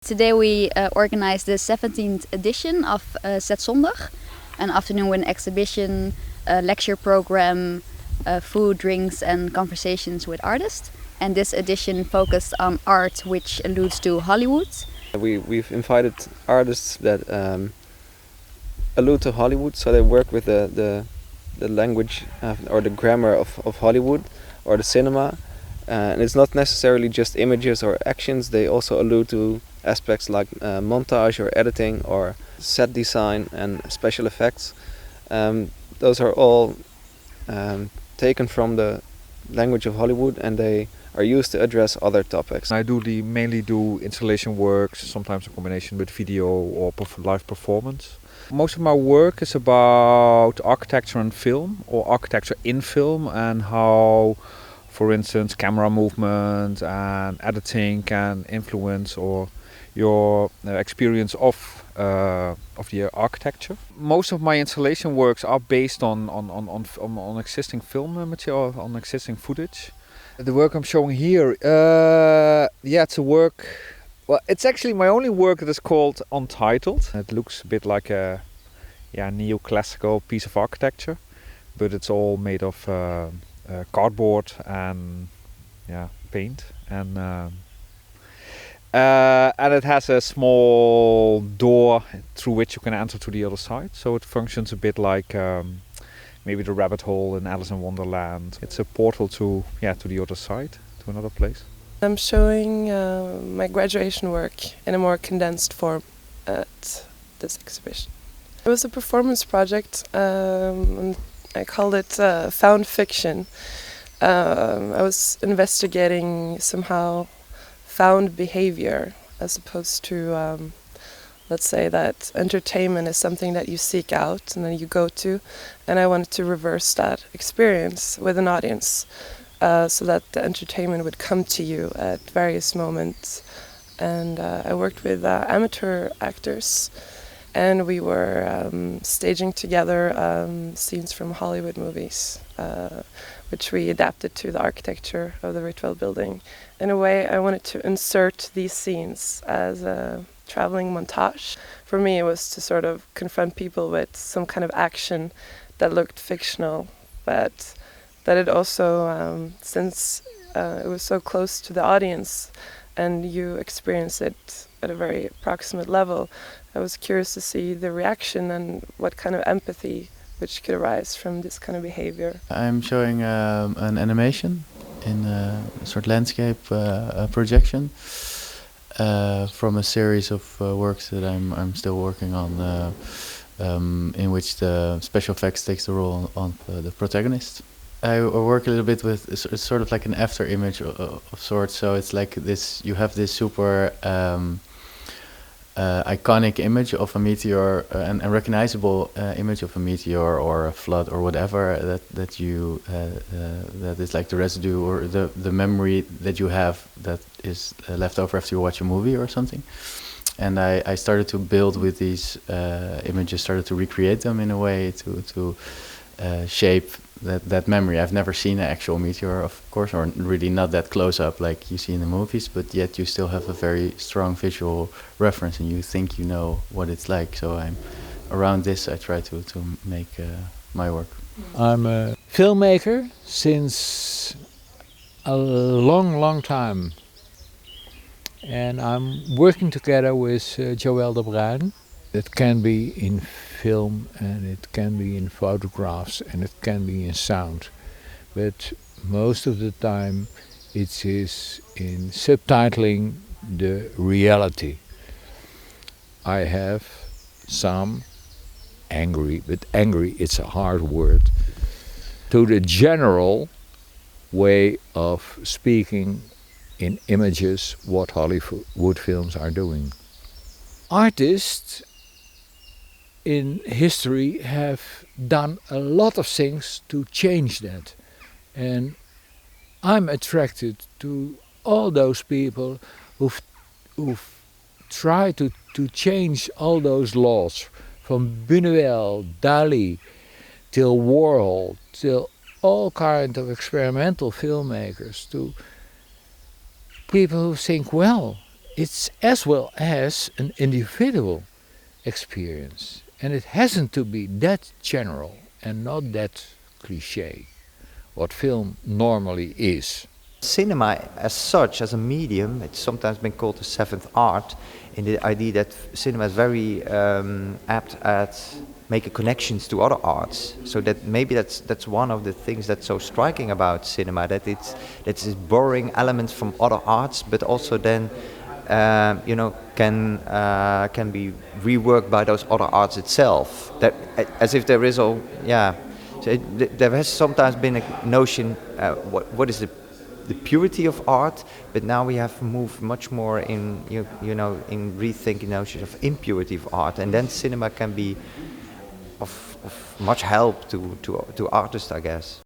Today we organized the 17th edition of Zet Zondag, an afternoon with an exhibition, a lecture program, food, drinks and conversations with artists. And this edition focused on art which alludes to Hollywood. We've invited artists that allude to Hollywood, so they work with the language or the grammar of Hollywood or the cinema. And it's not necessarily just images or actions, they also allude to aspects like montage or editing or set design and special effects. Those are all taken from the language of Hollywood, and they are used to address other topics. I mainly do installation works, sometimes in combination with video or live performance. Most of my work is about architecture and film, or architecture in film, and how, for instance, camera movement and editing can influence or your experience of the architecture. Most of my installation works are based on existing film material, on existing footage. The work I'm showing here, it's a work. Well, it's actually my only work that is called Untitled. It looks a bit like a neoclassical piece of architecture, but it's all made of cardboard and paint, and it has a small door through which you can enter to the other side. So it functions a bit like maybe the rabbit hole in Alice in Wonderland. It's a portal to the other side, to another place. I'm showing my graduation work in a more condensed form at this exhibition. It was a performance project. I called it found fiction. I was investigating somehow found behavior, as opposed to, let's say that entertainment is something that you seek out and then you go to, and I wanted to reverse that experience with an audience, so that the entertainment would come to you at various moments. And I worked with amateur actors, and we were staging together scenes from Hollywood movies, which we adapted to the architecture of the Ritual building. In a way, I wanted to insert these scenes as a traveling montage. For me, it was to sort of confront people with some kind of action that looked fictional, but that it also, since it was so close to the audience and you experience it at a very proximate level, I was curious to see the reaction and what kind of empathy which could arise from this kind of behavior. I'm showing an animation in a sort of landscape projection from a series of works that I'm still working on, in which the special effects takes the role of the protagonist. I work a little bit with, it's sort of like an after image of sorts, so it's like this, you have this super iconic image of a meteor, and a recognizable image of a meteor or a flood or whatever that is like the residue or the memory that you have that is left over after you watch a movie or something. And I started to build with these images, started to recreate them in a way to shape that memory. I've never seen an actual meteor, of course, or really not that close up like you see in the movies, but yet you still have a very strong visual reference and you think you know what it's like. So around this I try to make my work. I'm a filmmaker since a long time, and I'm working together with Joël de Bruin. It can be in film, and it can be in photographs, and it can be in sound. But most of the time it is in subtitling the reality. I have some angry, but angry it's a hard word, to the general way of speaking in images what Hollywood films are doing. Artists in history have done a lot of things to change that, and I'm attracted to all those people who've tried to change all those laws, from Buñuel, Dali, till Warhol, till all kind of experimental filmmakers, to people who think, well, it's as well as an individual experience, and it hasn't to be that general and not that cliché, what film normally is. Cinema as such, as a medium, it's sometimes been called the seventh art, in the idea that cinema is very apt at making connections to other arts. So that maybe that's one of the things that's so striking about cinema, that it's borrowing elements from other arts, but also then can be reworked by those other arts itself. That as if there is all So there has sometimes been a notion what is the purity of art, but now we have moved much more in in rethinking notions of impurity of art, and then cinema can be of much help to artists, I guess.